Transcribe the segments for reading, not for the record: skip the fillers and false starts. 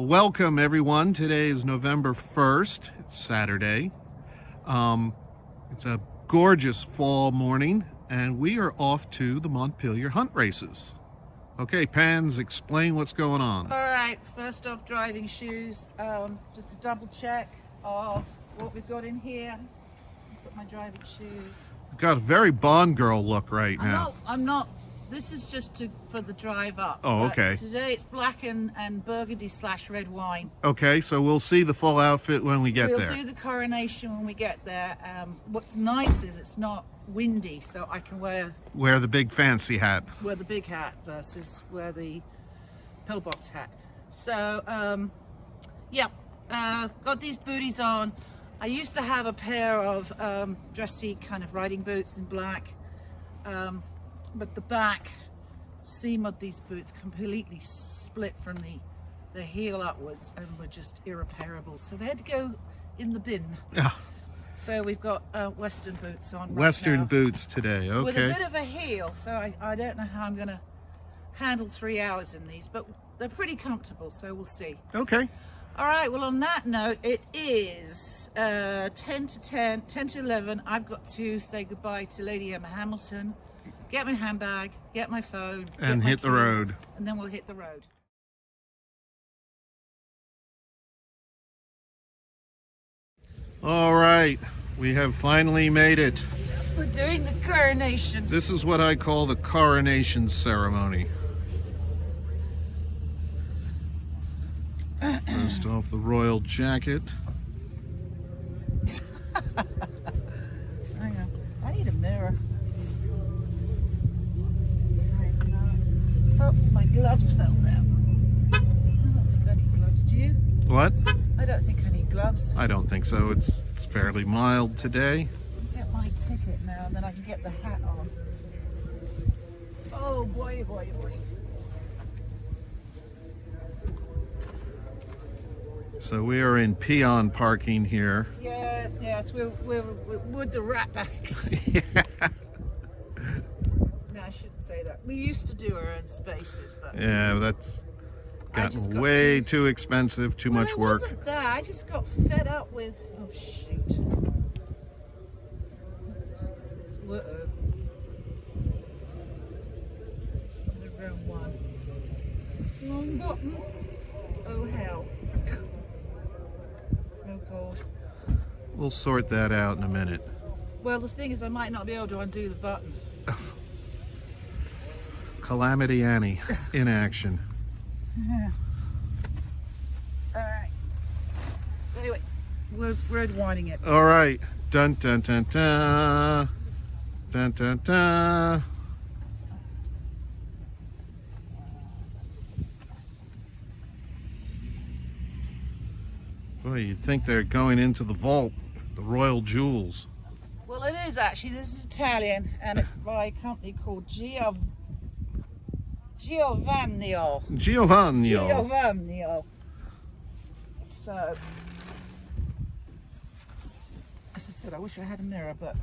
welcome everyone. Today is November 1st. It's Saturday. It's a gorgeous fall morning and we are off to the Montpelier hunt races. Okay, Pans, explain what's going on. All right, first off, driving shoes. Just a double check of what we've got in here. Put my driving shoes. You've got a very Bond girl look right now. I'm not. This is just for the drive up. Oh, okay. Today it's black and burgundy / red wine. Okay, so we'll see the full outfit when we get there. We'll do the coronation when we get there. What's nice is it's not windy, so I can wear the big fancy hat. Wear the big hat versus wear the pillbox hat. So, yeah, got these booties on. I used to have a pair of dressy kind of riding boots in black. But the back seam of these boots completely split from the heel upwards and were just irreparable. So they had to go in the bin. Yeah. So we've got Western boots on. Western right boots today, okay. with a bit of a heel, so I don't know how I'm going to handle 3 hours in these, but they're pretty comfortable, so we'll see. Okay. All right, well, on that note, it is 10 to 11. I've got to say goodbye to Lady Emma Hamilton, get my handbag, get my phone, and hit the road. And then we'll hit the road. All right, we have finally made it. We're doing the coronation. This is what I call the coronation ceremony. First off, the royal jacket. Hang on, I need a mirror. Oops, my gloves fell down. I don't think I need gloves, do you? What? I don't think I need gloves. I don't think so. It's fairly mild today. Get my ticket now, and then I can get the hat on. Oh boy, boy, boy. So we are in peon parking here. Yes, we're with the rat bags. Yeah. No, I shouldn't say that. We used to do our own spaces, but Yeah, that's gotten way too expensive, too much work. It wasn't that. I just got fed up with. Oh shoot! Uh-oh. The wrong one. Wrong button. Oh hell! Oh god. We'll sort that out in a minute. Well, the thing is, I might not be able to undo the button. Calamity Annie in action. Yeah. All right. Anyway, we're winding it. All right. Dun dun dun dun. Dun dun dun. Boy, you'd think they're going into the vault, the royal jewels. Well, it is actually. This is Italian, and it's by a company called Giovannio. So, as I said, I wish I had a mirror, but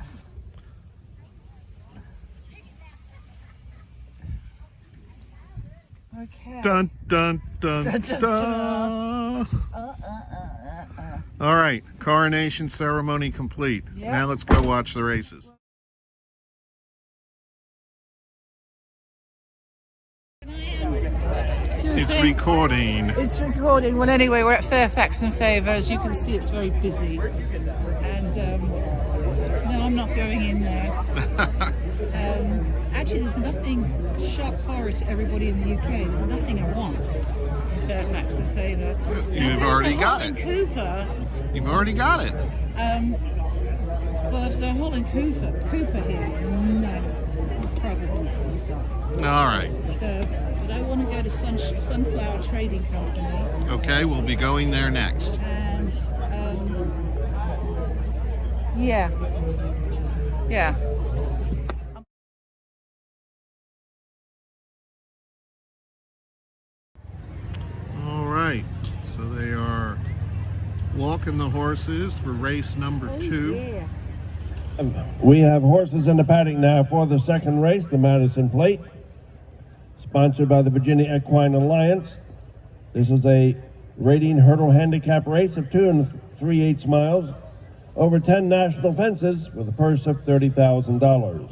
okay. Dun dun dun dun. Dun, dun, dun. All right, coronation ceremony complete. Yep. Now let's go watch the races. It's recording. It's recording. Well, anyway, we're at Fairfax and Favour. As you can see, it's very busy. And no, I'm not going in there. Actually, there's nothing shock horror to everybody in the UK. There's nothing I want in Fairfax and Favour. You've already got it. Cooper. You've already got it. Well, if there's a Holland Cooper here, no, it's probably some stuff. All right. So, but I want to go to Sunflower Trading Company. Okay, we'll be going there next. And yeah. All right, so they are walking the horses for race number 2. Yeah. We have horses in the paddock now for the second race, the Madison Plate, sponsored by the Virginia Equine Alliance. This is a rating hurdle handicap race of 2 3/8 miles over 10 national fences with a purse of $30,000.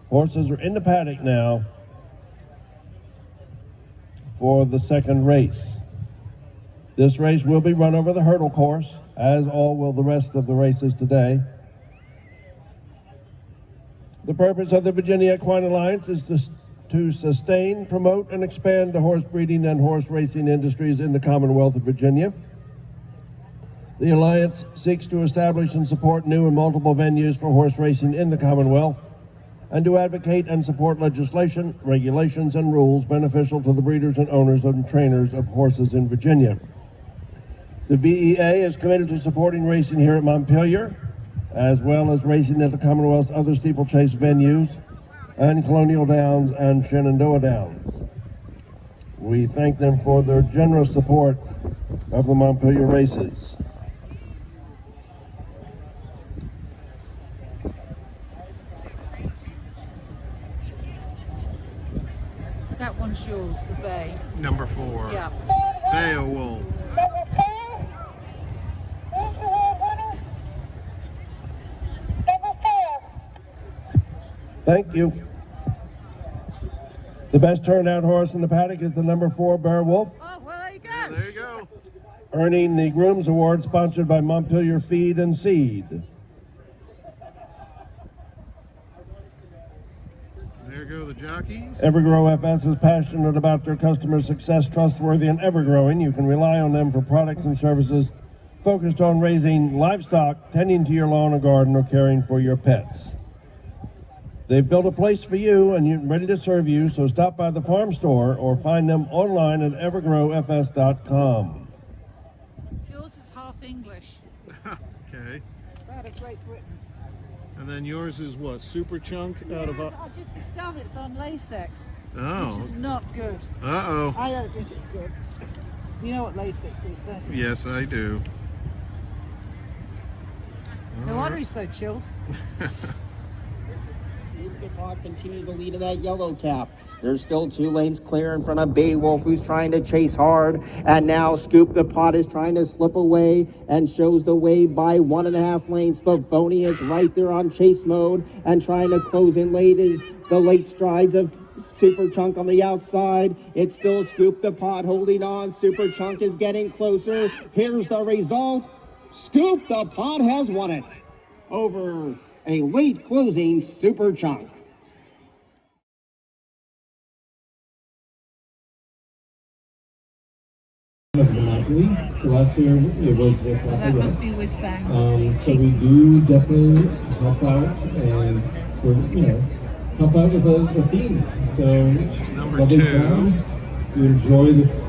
Horses are in the paddock now for the second race. This race will be run over the hurdle course, as all will the rest of the races today. The purpose of the Virginia Equine Alliance is to sustain, promote, and expand the horse breeding and horse racing industries in the Commonwealth of Virginia. The Alliance seeks to establish and support new and multiple venues for horse racing in the Commonwealth, and to advocate and support legislation, regulations, and rules beneficial to the breeders and owners and trainers of horses in Virginia. The VEA is committed to supporting racing here at Montpelier, as well as racing at the Commonwealth's other steeplechase venues, and Colonial Downs and Shenandoah Downs. We thank them for their generous support of the Montpelier races. That one's yours, the bay. Number 4. Yeah. Beowulf. Thank you. The best turned out horse in the paddock is the number 4 Beowulf, Oh, well, there you go. Yeah, there you go. earning the Groom's Award sponsored by Montpelier Feed and Seed. There go the jockeys. Evergrow FS is passionate about their customer success, trustworthy and ever-growing. You can rely on them for products and services focused on raising livestock, tending to your lawn or garden, or caring for your pets. They've built a place for you and you're ready to serve you, so stop by the farm store or find them online at evergrowfs.com. Yours is half English. Okay. It's out of Great Britain. And then yours is what? Super Chunk out of... I just discovered it's on Lasix, which Oh. is not good. Uh-oh. I don't think it's good. You know what Lasix is, don't you? Yes, I do. No wonder he's so chilled. Pot continue the lead of that yellow cap. There's still 2 lanes clear in front of Beowulf, who's trying to chase hard, and now Scoop the Pot is trying to slip away and shows the way by 1.5 lanes, but Boney is right there on chase mode and trying to close in late is the late strides of Super Chunk on the outside. It's still Scoop the Pot holding on. Super Chunk is getting closer. Here's the result. Scoop the Pot has won it over a late closing Super Chunk. So last year it was with So that must be whiz bang. so we do definitely help out and help out with the themes. So Number lovely 2. town. You enjoy this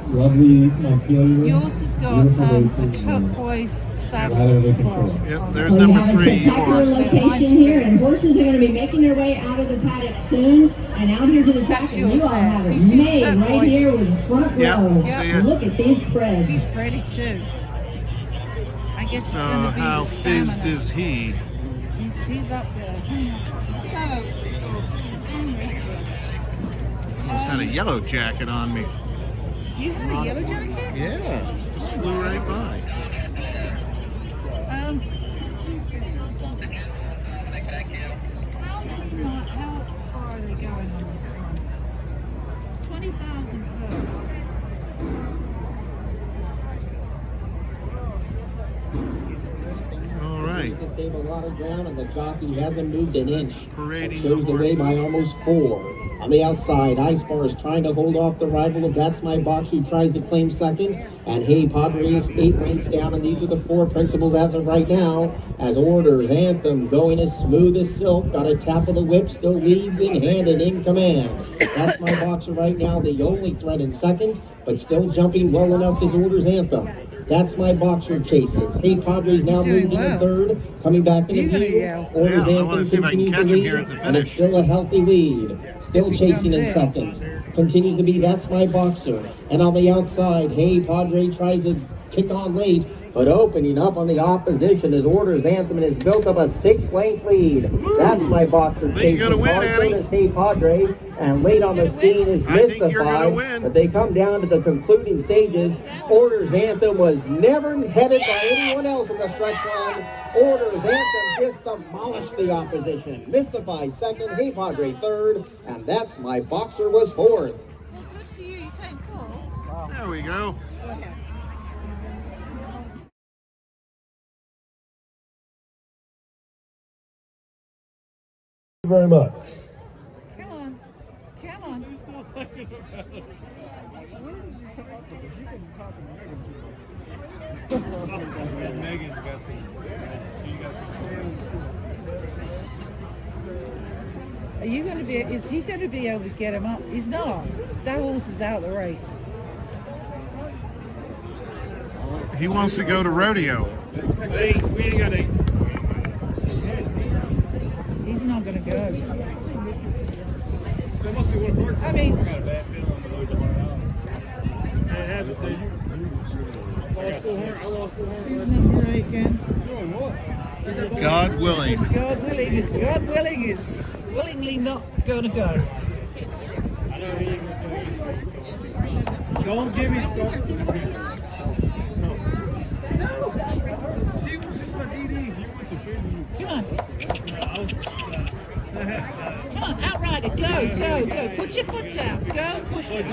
lovely Montpelier. Yours has got beautiful a races, and turquoise out saddle. of control. Yep, there's We number have a 3, spectacular yours. location here, and horses are going to be making their way out of the paddock soon and out here to the track. That's And yours you all there. have You it see the made right turquoise? here with front Yep, row. see it. And look at these spreads. He's pretty too. I guess it's So going to be how the fizzed stamina. is he? He's up there. So, Almost had a yellow jacket on me. you had a yellow jacket? Yeah, just flew right by. How far are they going on this one? It's 20,000 first. All right. To save a lot of ground, and the jockey hasn't moved an inch. Parading Shows the the way by horses. almost 4. On the outside, Ice Bar is trying to hold off the rival of That's My Box, who tries to claim second. And Hey Padre is 8 lengths down, and these are the 4 principals as of right now. As Orders, Anthem, going as smooth as silk, got a tap of the whip, still leads in hand and in command. That's My Boxer right now, the only threat in second, but still jumping well enough is Orders, Anthem. That's My Boxer chases. Hey Padres now You're doing moving in well. third, coming back in You're the gonna field. yell. Orders, Yeah, I Anthem wanna see if I can continues catch to him lead, here at the and finish. it's still a healthy lead. Still If he chasing comes in in. second. Continues to be That's My Boxer. And on the outside, Hey Padre tries to kick on late, But opening up on the opposition is Orders Anthem and has built up a 6-length lead. That's my boxer Think you're Chase. gonna win, So Annie. does Hey Padre. And late on the scene is I think you're gonna Mystified. win. But they come down to the concluding stages. Orders Anthem was never headed by anyone else in the stretch run. Orders Anthem just demolished the opposition. Mystified second, Hey Padre third, and that's my boxer was fourth. Well, good for you. You came fourth. There we go. Thank you very much. Come on. Come on. Are you going to be, is he going to be able to get him up? He's not. That horse is out of the race. He wants to go to rodeo. He's not going to go. I mean, who's number 8 again? God willing. Is God willing is willingly not going to go. Don't give me stuff. No. She was just my DD. You went to Facebook. Come on. Come on, Outriders, go. Put your foot down. Go, push it.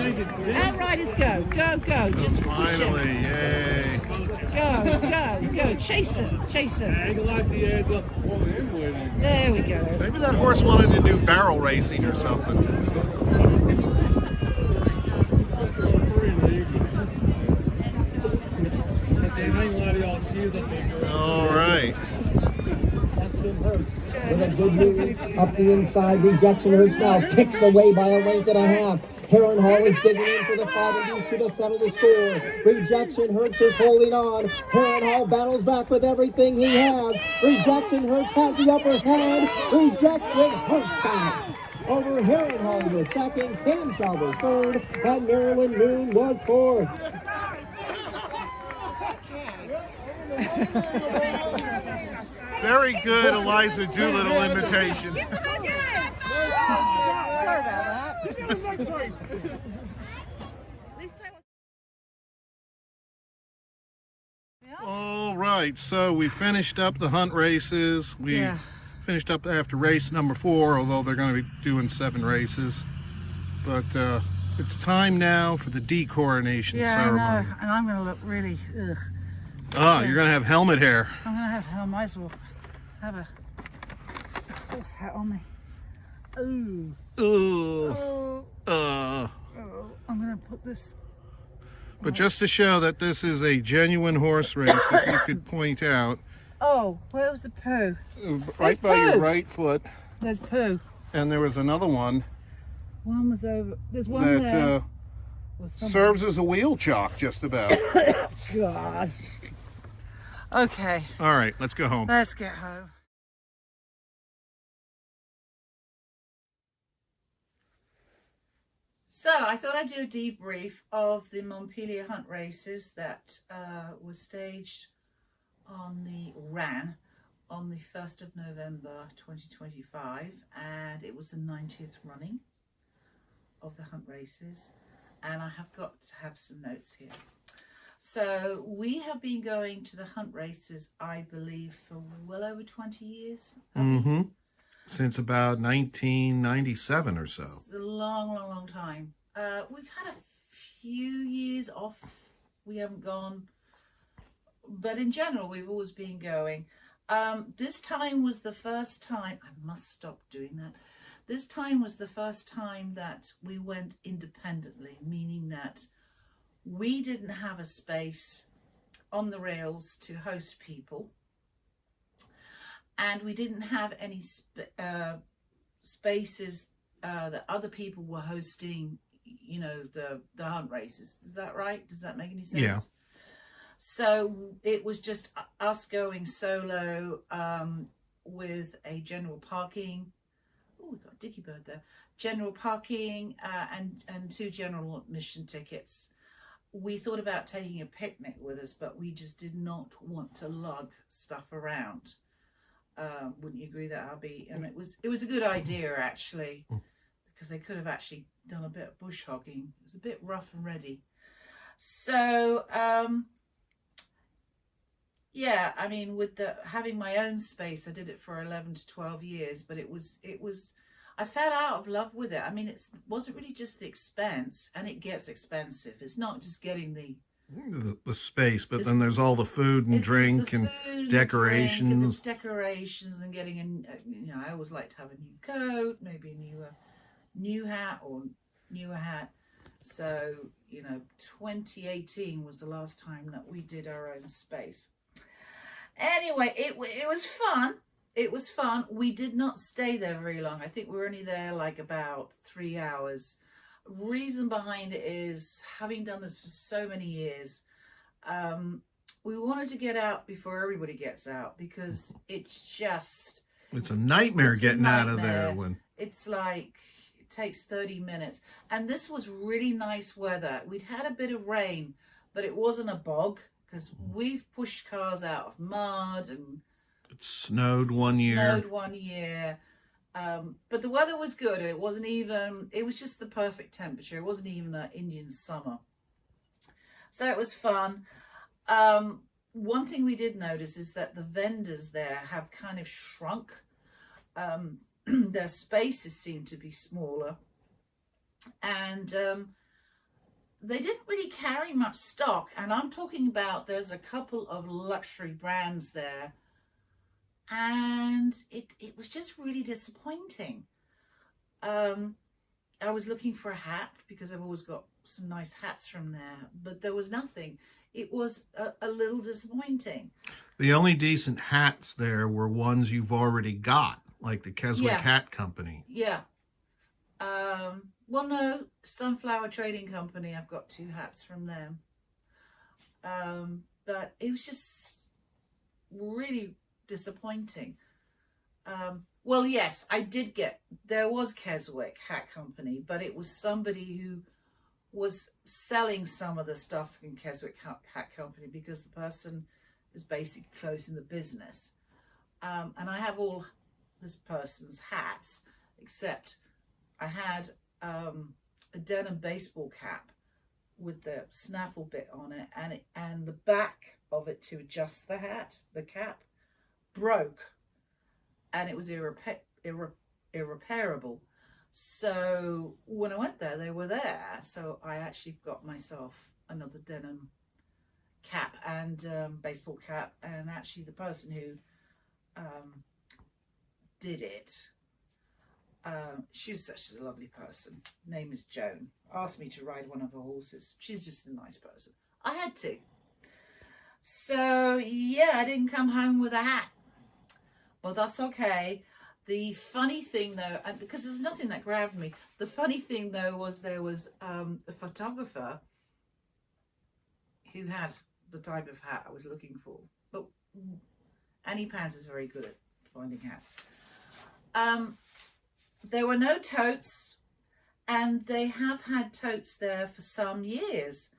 Outriders, go. Just push Finally, it. yay. Go. Chase him. I ain't gonna lie to you, it's up on him with him. There we go. Maybe that horse wanted to do barrel racing or something. I ain't gonna lie to y'all, she is up there. All right. With a good move up the inside, Rejection Hurts now kicks away by a length and a half. Heron Hall is digging in for the 5 and deuce to settle the score. Rejection Hurts is holding on. Heron Hall battles back with everything he has. Rejection Hurts has the upper hand. Rejection Hurts back. Over Heron Hall was second, Camshell was third, and Marilyn Moon was fourth. Very good Eliza Doolittle imitation. Sorry about that. All right, so we finished up the hunt races. We finished up after race number 4, although they're going to be doing 7 races. But it's time now for the decoronation ceremony. I know, and I'm going to look really, ugh. Oh, you're going to have helmet hair. I'm going to have, I might as well have a horse hat on me. Ooh. Ugh. Oh, I'm going to put this. But just to show that this is a genuine horse race, if you could point out, Oh, where was the poo? right by your right foot, There's poo. and there was another one One was over. There's one there. that Was somewhere. serves as a wheel chalk, just about. God. Okay, All right, let's go home. let's get home. So I thought I'd do a debrief of the Montpelier hunt races that were staged ran on the 1st of November 2025, and it was the 90th running of the hunt races, and I have got to have some notes here. So we have been going to the hunt races, I believe, for well over 20 years. Mm-hmm. Since about 1997 or so. It's a long time. We've had a few years off. We haven't gone, but in general, we've always been going. This time was the first time. I must stop doing that. This time was the first time that we went independently, meaning that we didn't have a space on the rails to host people, and we didn't have any spaces that other people were hosting, you know, the hunt races. Is that right? Does that make any sense? Yeah. So it was just us going solo with a general parking. Oh, we've got a dicky bird there. General parking and 2 general admission tickets. we thought about taking a picnic with us, but we just did not want to lug stuff around. Wouldn't you agree that, Abby? And it was a good idea, actually, because they could have actually done a bit of bush hogging. It was a bit rough and ready. So yeah, I mean, with having my own space, I did it for 11 to 12 years, but it was I fell out of love with it. I mean, it wasn't really just the expense, and it gets expensive. It's not just getting the space, but then there's all the food and drink and decorations. Decorations and getting I always like to have a new coat, maybe a new hat or newer hat. So, 2018 was the last time that we did our own space. Anyway, it was fun. It was fun. We did not stay there very long. I think we were only there like about 3 hours. Reason behind it is, having done this for so many years, we wanted to get out before everybody gets out, because it's a nightmare getting out of there. When it's like, it takes 30 minutes. And this was really nice weather. We'd had a bit of rain, but it wasn't a bog, because we've pushed cars out of mud, and it snowed one year. But the weather was good. It was just the perfect temperature. It wasn't even an Indian summer. So it was fun. One thing we did notice is that the vendors there have kind of shrunk. Their spaces seem to be smaller. And they didn't really carry much stock. And I'm talking about, there's a couple of luxury brands there. And it was just really disappointing. I was looking for a hat, because I've always got some nice hats from there, but there was nothing. It was a little disappointing. The only decent hats there were ones you've already got, like the Keswick Hat Company. Yeah. Well, no, Sunflower Trading Company, I've got 2 hats from them. But it was just really disappointing. Well, yes, there was Keswick Hat Company, but it was somebody who was selling some of the stuff in Keswick Hat Company, because the person is basically closing the business. And I have all this person's hats, except I had a denim baseball cap with the snaffle bit on it, and the back of it to adjust the cap, broke, and it was irreparable. So when I went there, they were there. So I actually got myself another denim cap and baseball cap. And actually the person who did it, she was such a lovely person. Name is Joan. Asked me to ride one of her horses. She's just a nice person. I had to. So yeah, I didn't come home with a hat, but that's okay. The funny thing though, because there's nothing that grabbed me, the funny thing though was there was a photographer who had the type of hat I was looking for. But Annie Pans is very good at finding hats. There were no totes, and they have had totes there for some years.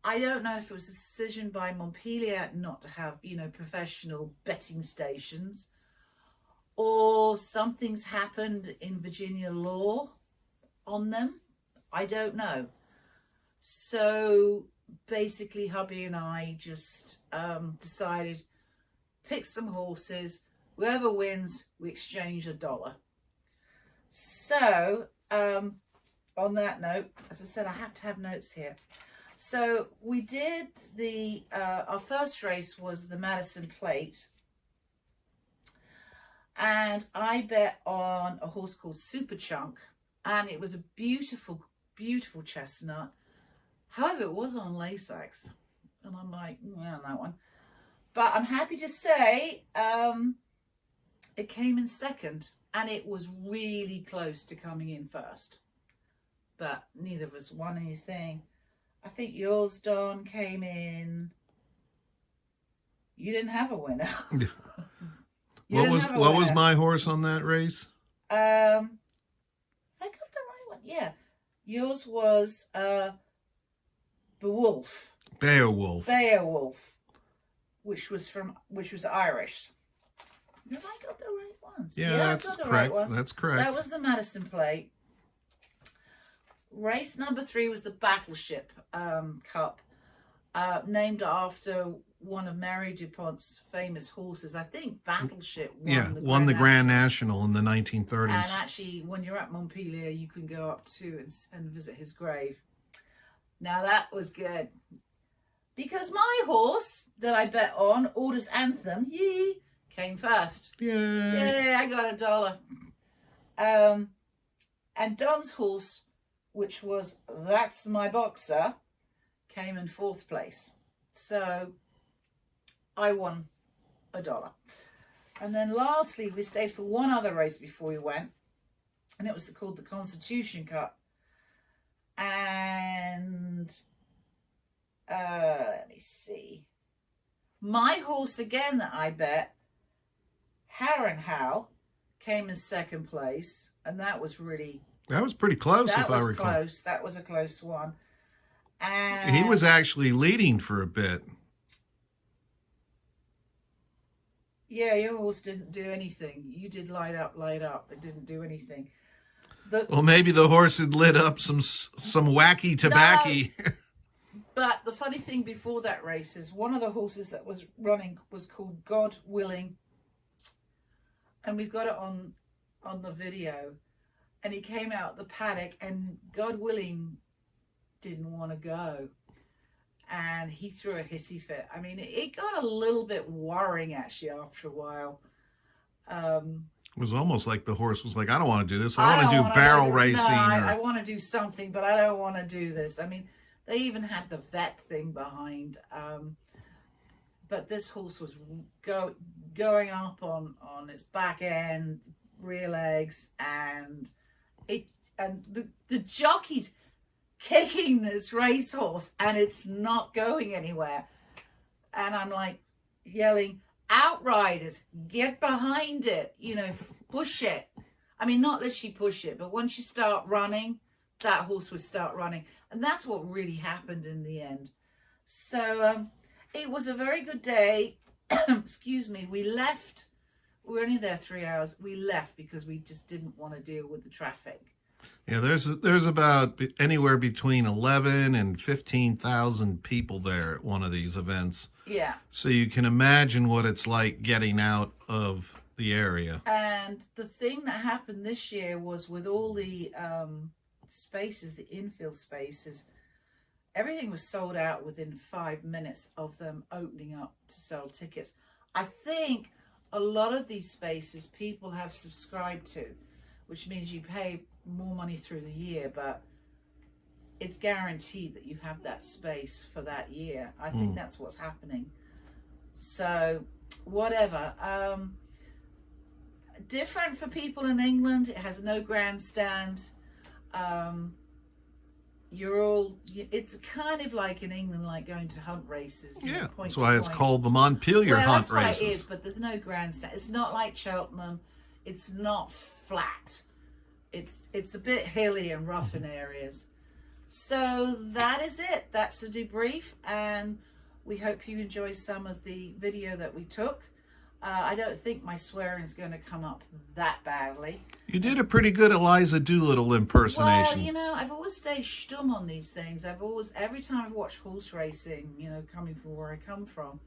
I don't know if it was a decision by Montpelier not to have, professional betting stations, or something's happened in Virginia law on them. I don't know. So basically hubby and I just decided, pick some horses, whoever wins, we exchange $1. So on that note, as I said, I have to have notes here. So we did our first race was the Madison Plate. And I bet on a horse called Super Chunk, and it was a beautiful, beautiful chestnut. However, it was on Lasix, and I'm like, yeah, that one. But I'm happy to say it came in second, and it was really close to coming in first. But neither of us won anything. I think yours, Don, came in. You didn't have a winner. What was my horse on that race? If I got the right one, yeah. Yours was Beowulf. Which was Irish. Have I got the right ones? Yeah, I that's got the correct. right ones. That's correct. That was the Madison plate. Race number 3 was the Battleship Cup, named after one of Mary DuPont's famous horses. I think Battleship won the Grand National in the 1930s. And actually, when you're at Montpelier, you can go up to and visit his grave. Now that was good, because my horse that I bet on, Orders Anthem, came first. Yay! I got $1. And Don's horse, which was That's My Boxer, came in 4th place. So I won $1. And then lastly, we stayed for one other race before we went, and it was called the Constitution Cup. And let me see. My horse again that I bet, Harrenhal, came in 2nd place, and that was pretty close, if I recall. Close. That was a close one. And He was actually leading for a bit. Yeah, your horse didn't do anything. You did light up. It didn't do anything. Well, maybe the horse had lit up some wacky tobacco. No. But the funny thing before that race is one of the horses that was running was called God Willing. And we've got it on the video. And he came out the paddock, and God Willing didn't want to go. And he threw a hissy fit. I mean, it got a little bit worrying, actually, after a while. It was almost like the horse was like, I don't want to do this. I want to do barrel racing. I want to do something, but I don't want to do this. I mean, they even had the vet thing behind. But this horse was going up on its back end, rear legs, and the jockey's kicking this racehorse, and it's not going anywhere. And I'm like yelling, outriders, get behind it, push it. I mean, not literally push it, but once you start running, that horse would start running. And that's what really happened in the end. So it was a very good day. Excuse me. We left. We were only there 3 hours. We left because we just didn't want to deal with the traffic. Yeah, there's about anywhere between 11 and 15,000 people there at one of these events. Yeah. So you can imagine what it's like getting out of the area. And the thing that happened this year was with all the spaces, the infill spaces, everything was sold out within 5 minutes of them opening up to sell tickets. I think a lot of these spaces people have subscribed to, which means you pay more money through the year, but it's guaranteed that you have that space for that year. I think that's what's happening. So whatever. Different for people in England. It has no grandstand. It's kind of like in England, like going to hunt races. Yeah, that's why it's called the Montpelier Hunt Races. Well, Races. it is, but there's no grandstand. It's not like Cheltenham. It's not flat. It's a bit hilly and rough in areas. So that is it. That's the debrief, and we hope you enjoyed some of the video that we took. I don't think my swearing is going to come up that badly. You did a pretty good Eliza Doolittle impersonation. Well, I've always stayed stum on these things. Every time I've watched horse racing, coming from where I come from,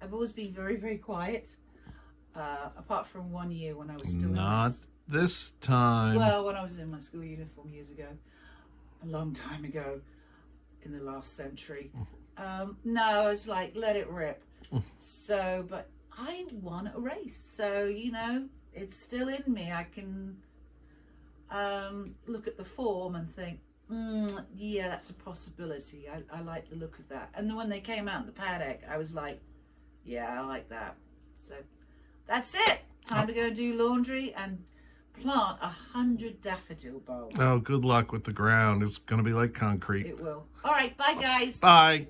I've always been very, very quiet. Apart from 1 year when I was still Not this time. Well, when I was in my school uniform years ago, a long time ago, in the last century. No, I was like, let it rip. So, but I won a race, so it's still in me. I can look at the form and think, yeah, that's a possibility. I like the look of that. And then when they came out in the paddock, I was like, yeah, I like that. So that's it. Time to go do laundry and plant 100 daffodil bulbs. Oh, good luck with the ground. It's going to be like concrete. It will. All right, bye guys. Bye.